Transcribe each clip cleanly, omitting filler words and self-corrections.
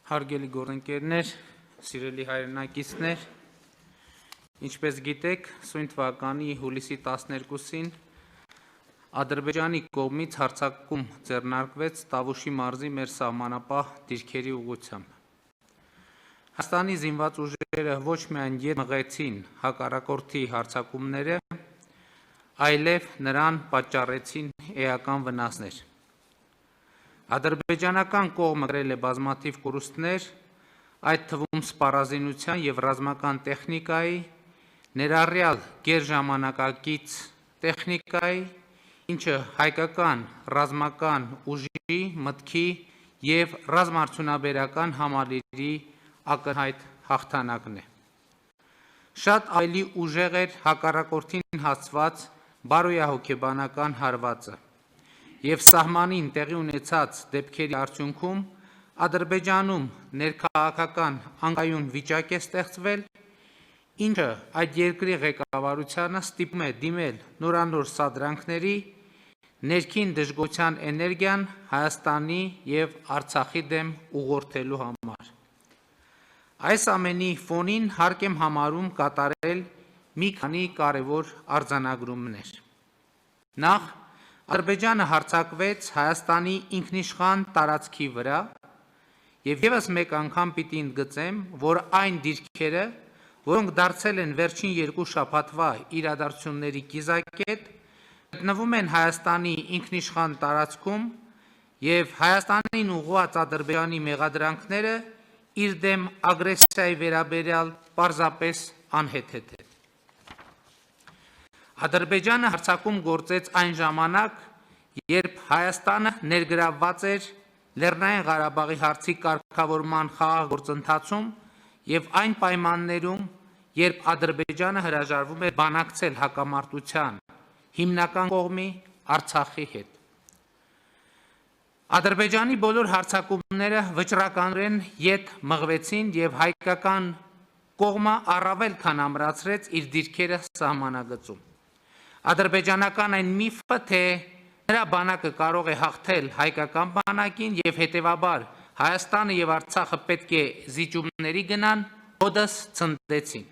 Հարգելի գործընկերներ, սիրելի հայրենակիցներ, ինչպես գիտեք, սույն թվականի հուլիսի 12-ին Ադրբեջանի կողմից հարձակում ձեռնարկվեց Տավուշի մարզի մեր սահմանապահ դիրքերի ուղղությամբ։ Հայաստանի զինված ուժերը ոչ միայն մղեցին հակառակորդի հարձակումները, այլև նրան պատճառեցին էական վնասներ։ Ադրբեջանական կողմը կրել է բազմաթիվ կորուստներ, այդ թվում սպառազինության և ռազմական տեխնիկայի, ներառյալ գերժամանակակից տեխնիկայի, ինչը հայկական ռազմական ուժի, մտքի և ռազմաարդյունաբերական համալիրի ակնհայտ հաղթանակն է։ Շատ ավելի ուժեղ էր հակառակորդին հասցված բարոյահոգեբանական հարվածը, և սահմանին տեղի ունեցած դեպքերի արդյունքում Ադրբեջանում ներքաղաքական անկայուն վիճակ է ստեղծվել, ինչը այդ երկրի ղեկավարությանը ստիպում է դիմել նորանոր սադրանքների, ներքին դժգոհության էներգիան Հայաստանի և Արցախի դեմ ուղղորդելու համար։ Այս ամենի ֆոնին հարկ եմ համարում կատարել մի քանի կարևոր արձանագրումներ։ Նախ, Ադրբեջանը հարձակվեց Հայաստանի ինքնիշխան տարածքի վրա, և ևս մեկ անգամ պիտի ընդգծեմ, որ այն դիրքերը, որոնք դարձել են վերջին երկու շաբաթվա իրադարձությունների կիզակետ, գտնվում են Հայաստանի ինքնիշխան տարածքում և Հայաստանին ուղղված Ադրբեջանի մեղադրանքները իր դեմ ագրեսիայի վերաբերյալ պարզապես անհեթեթ են։ Ադրբեջանը հարձակում գործեց այն ժամանակ, երբ Հայաստանը ներգրավված էր Լեռնային Ղարաբաղի հարցի կարգավորման խաղաղ գործընթացում և այն պայմաններում, երբ Ադրբեջանը հրաժարվում էր բանակցել հակամարտության հիմնական կողմի Արցախի հետ։ Ադրբեջանի բոլոր հարձակումները վճռականորեն ետ մղվեցին և հայկական կողմը առավել քան ամրացրեց իր դիրքերը սահմանագծում։ Ադրբեջանական այն միֆը, թե նրա բանակը կարող է հաղթել հայկական բանակին և հետևաբար Հայաստանը և Արցախը պետք է զիջումների գնան, հօդս ցնդեցին։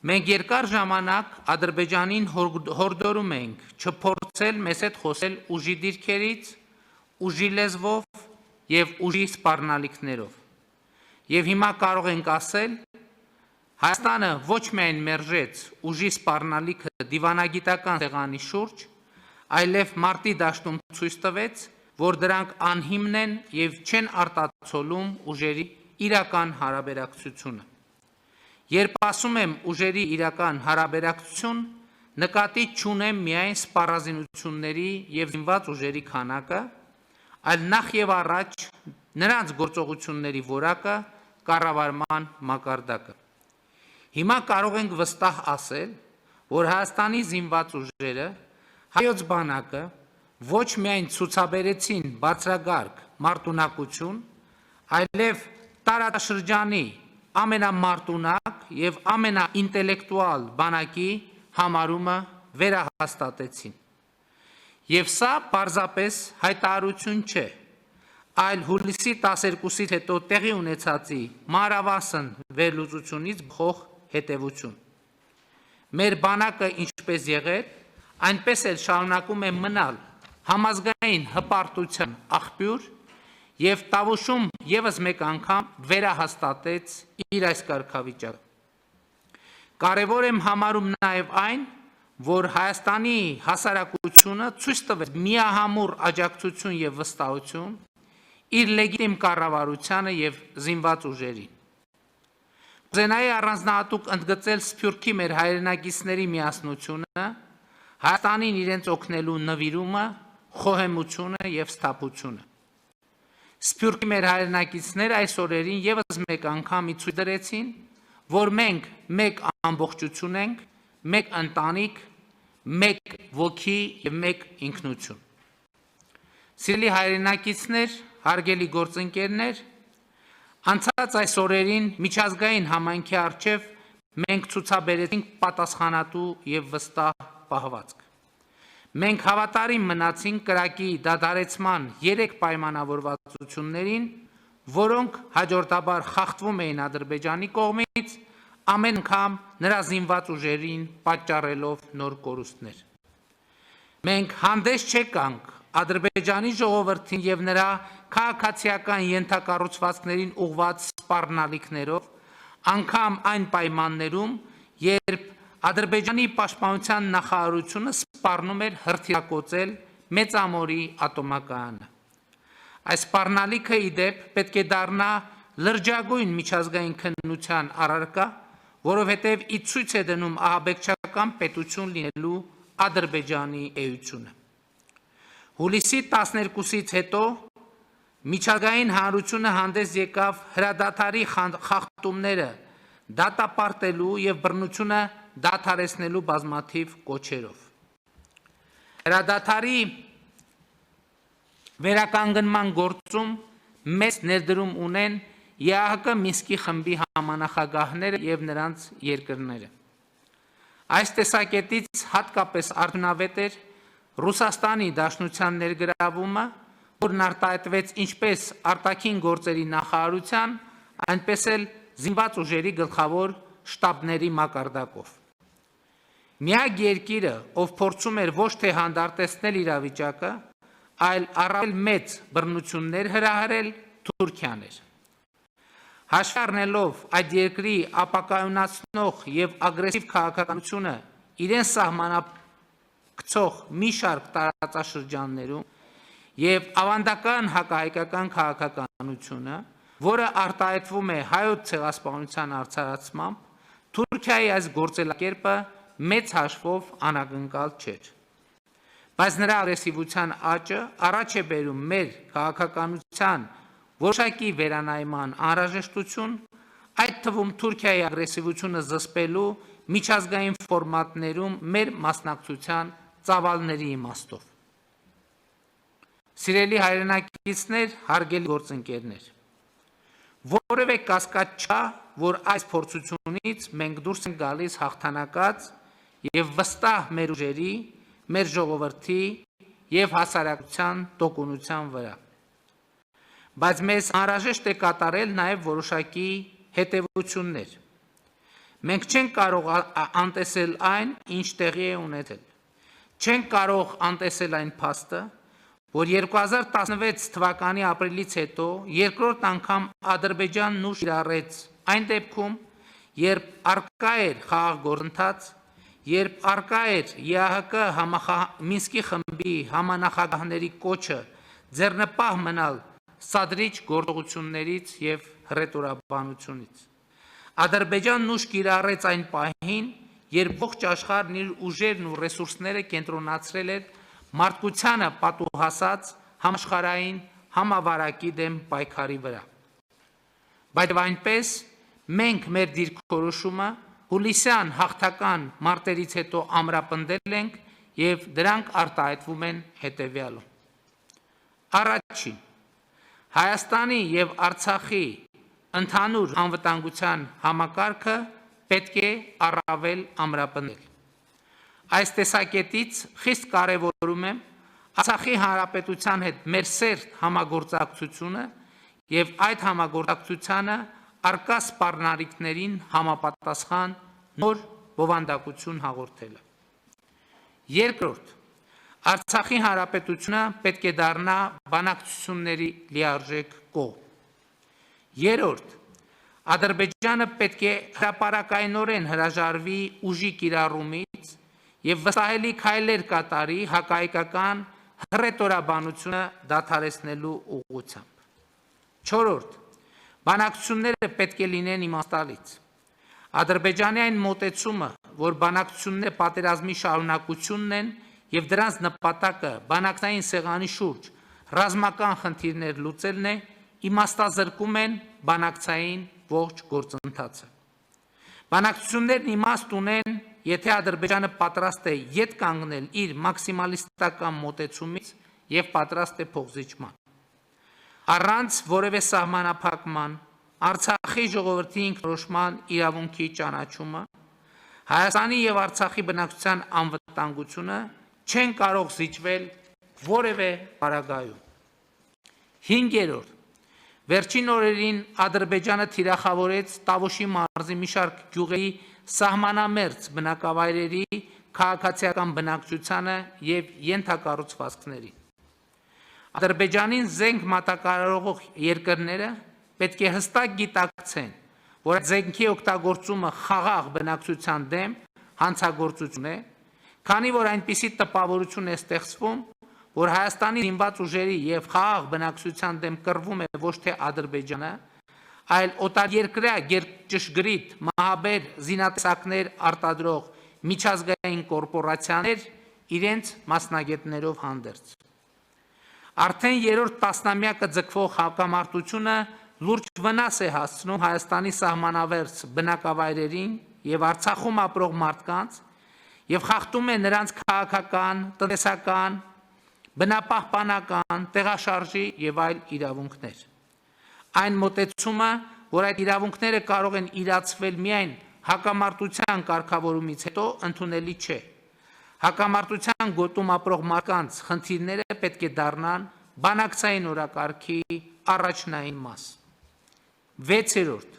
Մենք երկար ժամանակ Ադրբեջանին հորդորում ենք չփորձել մեզ հետ խոսել ուժի դիրքերից, ուժի լեզվով և ուժի սպառնալիքներով։ Եվ հիմա կարող ենք ասել, Հայաստանը ոչ միայն մերժեց ուժի սպառնալիքը դիվանագիտական սեղանի շուրջ, այլև մարտի դաշտում ցույց տվեց, որ դրանք անհիմն են և չեն արտացոլում ուժերի իրական հարաբերակցությունը։ Երբ ասում եմ ուժերի իրական հարաբերակցություն, նկատի չունեմ միայն սպառազինությունների և զինված ուժերի քանակը, այլ նախ և առաջ նրանց գործողությունների որակը, կառավարման մակարդակը։ Հիմա կարող ենք վստահ ասել, որ Հայաստանի զինված ուժերը, հայոց բանակը ոչ միայն ցուցաբերեցին բարձրագարկ մարտունակություն, այլև տարածաշրջանի ամենամարտունակ և ամենաինտելեկտուալ բանակի համարումը վերահաստատեցին։ Եվ սա պարզապես հայտարարություն չէ, այլ հուլիսի 12-ից հետո տեղի ունեցածի մանրավասն վերլուծությունից բխող հետևություն։ Մեր բանակը ինչպես եղել, այնպես էլ շարունակում է մնալ համազգային հպարտության աղբյուր և Տավուշում ևս մեկ անգամ վերահաստատեց իր այս կարգավիճակը։ Կարևոր եմ համարում նաև այն, որ Հայաստանի հասարակությունը ցույց տվեց միահամուռ աջակցություն և վստահություն իր լեգիտիմ կառավարությանը և զինված ուժերին։ Կուզենայի առանձնահատուկ ընդգծել Սփյուռքի մեր հայրենակիցների միասնությունը, Հայաստանին իրենց օգնելու նվիրումը, խոհեմությունը և սթափությունը։ Սփյուռքի մեր հայրենակիցները այս օրերին ևս մեկ անգամ ցույց դրեցին, որ մենք մեկ ամբողջություն ենք, մեկ ընտանիք, մեկ ոգի և մեկ ինքնություն։ Սիրելի հայրենակիցներ, հարգելի գործընկերներ, անցած այս օրերին միջազգային համայնքի առջև մենք ցուցաբերեցինք պատասխանատու և վստահ պահվածք։ Մենք հավատարիմ մնացինք կրակի դադարեցման 3 պայմանավորվածություններին, որոնք հաջորդաբար խախտվում էին Ադրբեջանի կողմից, ամեն անգամ նրա զինված ուժերին պատճառելով նոր կորուստներ։ Մենք հանդես չեկանք Ադրբեջանի ժողովրդին եւ նրա քաղաքացիական ենթակառուցվածքներին ուղղված սպառնալիքներով, անգամ այն պայմաններում, երբ Ադրբեջանի պաշտպանության նախարարությունը սպառնում էր հրթիռակոծել Մեծամորի ատոմակայանը։ Այս սպառնալիքը ի դեպ պետք է դառնա լրջագույն միջազգային քննության առարկա, որովհետև ի ցույց է դնում ահաբեկչական պետություն լինելու Ադրբեջանի էությունը։ Հուլիսի 12-ից հետո միջազգային հանրությունը հանդես եկավ հրադադարի խախտումները դատապարտելու եւ բռնությունը դադարեցնելու բազմաթիվ կոչերով։ Հրադադարի վերականգնման գործում մեծ ներդրում ունեն ԵԱՀԿ Մինսկի խմբի համանախագահները եւ նրանց երկրները։ Այս տեսակետից հատկապես արդյունավետ էր Ռուսաստանի Դաշնության ներգրավումը, որն արտահայտվեց ինչպես արտաքին գործերի նախարարության, այնպես էլ զինված ուժերի գլխավոր շտաբների մակարդակով։ Միակ երկիրը, ով փորձում էր ոչ թե հանդարտեցնել իրավիճակը, այլ առավել մեծ բռնություններ հրահրել, Թուրքիան էր։ Հաշվի առնելով այդ երկրի ապակայունացնող եւ ագրեսիվ քաղաքականությունը իրեն սահմանափակցող մի շարք տարածաշրջաններում եւ ավանդական հակահայկական քաղաքականությունը, որը արտահայտվում է հայոց ցեղասպանության արդարացմամբ, Թուրքիայի այս գործելակերպը մեծ հաշվով անակնկալ չէր։ Բայց նրա ագրեսիվության աճը առաջ է բերում մեր քաղաքականության որոշակի վերանայման անհրաժեշտություն, այդ թվում Թուրքիայի ագրեսիվությունը զսպելու միջազգային ֆորմատներում մեր մասնակցության ծավալների իմաստով։ Սիրելի հայրենակիցներ, հարգելի գործընկերներ, որևէ կասկած չկա, որ այս փորձությունից մենք դուրս ենք գալիս հաղթանակած եւ վստահ մեր ուժերի, մեր ժողովրդի եւ հասարակության տոկունության վրա։ Բայց մեզ անհրաժեշտ է կատարել նաեւ որոշակի հետևություններ։ Մենք չենք կարող անտեսել այն, ինչ տեղի է ունեցել։ Չենք կարող անտեսել այն փաստը, որ 2016 թվականի ապրիլից հետո երկրորդ անգամ Ադրբեջանն ուժ կիրառեց այն դեպքում, երբ արկա էր խաղաղ գործընթաց, երբ արկա էր ԵԱՀԿ Մինսկի խմբի համանախագահների կոչը ձեռնպահ մնալ սադրիչ գործողություններից եւ հռետորաբանությունից։ Ադրբեջանն ուժ կիրառեց այն պահին, երբ ողջ աշխարհն իր ուժերն ու ռեսուրսները կենտրոնացրել էր մարդկությանը պատուհասած համաշխարհային համավարակի դեմ պայքարի վրա։ Բայց այնպես մենք մեր դիրքորոշումը հուլիսյան հաղթական մարտերից հետո ամրապնդել ենք եւ դրանք արտահայտվում են հետեւյալում։ Առաջին, Հայաստանի եւ Արցախի ընդհանուր անվտանգության համակարգը պետք է առավել ամրապնդել։ Այս տեսակետից խիստ կարևորում եմ Արցախի հանրապետության հետ մեր սերտ համագործակցությունը եւ այդ համագործակցությանը արկա սպառնալիքներին համապատասխան նոր բովանդակություն հաղորդելը։ Երկրորդ, Արցախի հանրապետությունը պետք է դառնա բանակցությունների լիարժեք կողմ։ Երրորդ, Ադրբեջանը պետք է հրապարակայնորեն հրաժարվի ուժի կիրառումից եւ վստահելի քայլեր կատարի հակահայկական հռետորաբանությունը դադարեցնելու ուղղությամբ։ Չորրորդ, բանակցությունները պետք է լինեն իմաստալից։ Ադրբեջանի այն մոտեցումը, որ բանակցությունները պատերազմի շարունակությունն են եւ դրանց նպատակը բանակցային սեղանի շուրջ ռազմական խնդիրներ լուծելն է, իմաստազրկում են բանակցային ողջ գործընթացը։ Բանակցություններն իմաստ ունեն, եթե Ադրբեջանը պատրաստ է ետ կանգնել իր մաքսիմալիստական մոտեցումից եւ պատրաստ է փոխզիջման։ Առանց որևէ սահմանափակման, Արցախի ժողովրդի ինքնորոշման իրավունքի ճանաչումը, Հայաստանի եւ Արցախի բնակչության անվտանգությունը չեն կարող զիջվել որևէ պարագայում։ Հինգերորդ, Վերջին օրերին Ադրբեջանը թիրախավորեց Տավուշի մարզի մի շարք գյուղերի սահմանամերձ բնակավայրերի քաղաքացիական բնակչությանը եւ ենթակառուցվածքներին։ Ադրբեջանին զենք մատակարարող երկրները պետք է հստակ գիտակցեն, որ զենքի օգտագործումը խաղաղ բնակչության դեմ հանցագործություն է, քանի որ այնպիսի տպավորություն է ստեղծվում, որ Հայաստանի զինված ուժերի եւ խաղաղ բնակչության դեմ կռվում է ոչ թե Ադրբեջանը, այլ օտարերկրյա ճշգրիտ մահաբեր զինատեսակներ արտադրող միջազգային կորպորացիաներ իրենց մասնագետներով հանդերձ։ Արդեն երրորդ տասնամյակը ձգվող հակամարտությունը լուրջ վնաս է հասցնում Հայաստանի սահմանավերձ բնակավայրերին եւ Արցախում ապրող մարդկանց եւ խախտում է նրանց քաղաքական, տնտեսական, բնապահպանական, տեղաշարժի եւ այլ իրավունքներ։ Այն մոտեցումը, որ այդ իրավունքները կարող են իրացվել միայն հակամարտության կարգավորումից հետո, ընդունելի չէ։ Հակամարտության գոտում ապրող մարդկանց խնդիրները պետք է դառնան բանակցային օրակարգի առաջնային մաս։ 6.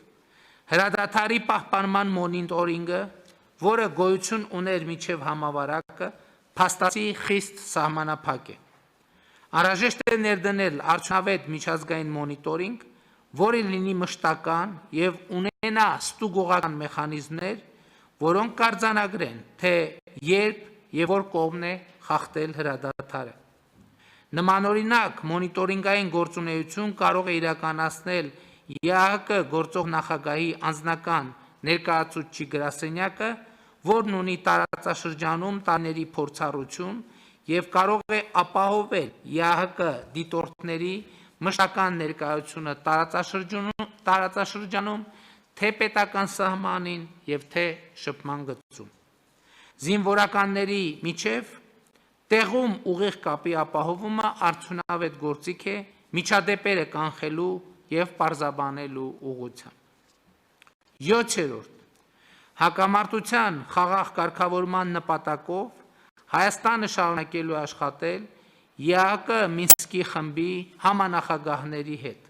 Հրադադարի պահպանման մոնիտորինգը, որը գոյություն ուներ մինչև համավարակը, փաստացի խիստ սահմանափակ է։ Անհրաժեշտ է ներդնել արդյունավետ միջազգային մոնիտորինգ, որը լինի մշտական եւ ունենա ստուգողական մեխանիզմներ, որոնք կարձանագրեն, թե երբ եւ որ կողմն է խախտել հրադադարը։ Նմանօրինակ մոնիտորինգային գործունեություն կարող է իրականացնել ԵԱՀԿ գործող նախագահի անձնական ներկայացուցչի գրասենյակը, որն ունի տարածաշրջանում տարիների փորձառություն եւ կարող է ապահովել ԵԱՀԿ դիտորդների մշտական ներկայությունը տարածաշրջանում թե պետական սահմանին եւ թե շփման գծում։ Զինվորականների միջև տեղում ուղիղ կապի ապահովումը արդյունավետ գործիք է միջադեպերը կանխելու եւ պարզաբանելու ուղղությամբ։ 7. Հակամարտության խաղաղ կարգավորման նպատակով Հայաստանը շարունակելու է աշխատել ԵԱՀԿ Մինսկի խմբի համանախագահների հետ։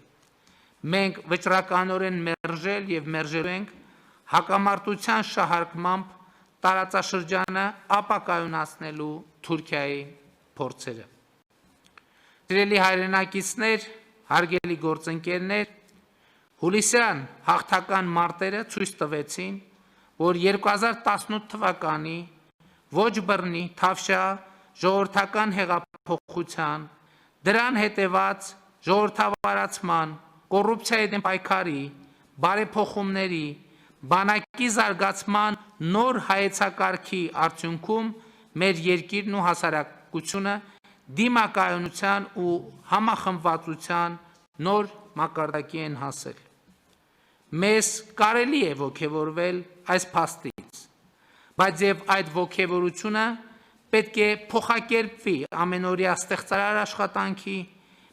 Մենք վճռականորեն մերժել եւ մերժելու ենք հակամարտության շահարկմամբ տարածաշրջանը ապակայունացնելու Թուրքիայի փորձերը։ Սիրելի հայրենակիցներ, հարգելի գործընկերներ, հուլիսյան հաղթական մարտերը ցույց տվեցին, որ 2018 թվականի ոչ բռնի, թավշյա, ժողովրդական հեղափոխության, դրան հետևած ժողովրդավարացման, կոռուպցիայի դեմ պայքարի, բարեփոխումների, բանակի զարգացման նոր հայեցակարգի արդյունքում մեր երկիրն ու հասարակությունը դիմակայունության ու համախմբվածության նոր մակարդակի են հասել։ Մեզ կարելի է ոգևորվել այս փաստից, բայց եւ այդ ոգևորությունը պետք է փոխակերպվի ամենօրյա ստեղծարար աշխատանքի,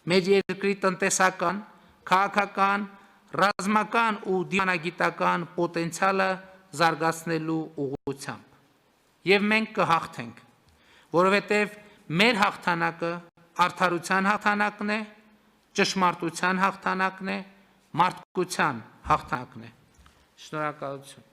մեր երկրի տնտեսական, քաղաքական, ռազմական ու դիվանագիտական պոտենցիալը զարգացնելու ուղղությամբ։ Եվ մենք կհաղթենք, որովհետև մեր հաղթանակը արդարության հաղթանակն է, ճշմարտության հաղթանակն է, մարդկության հաղթանակն է։ Շնորհակալություն։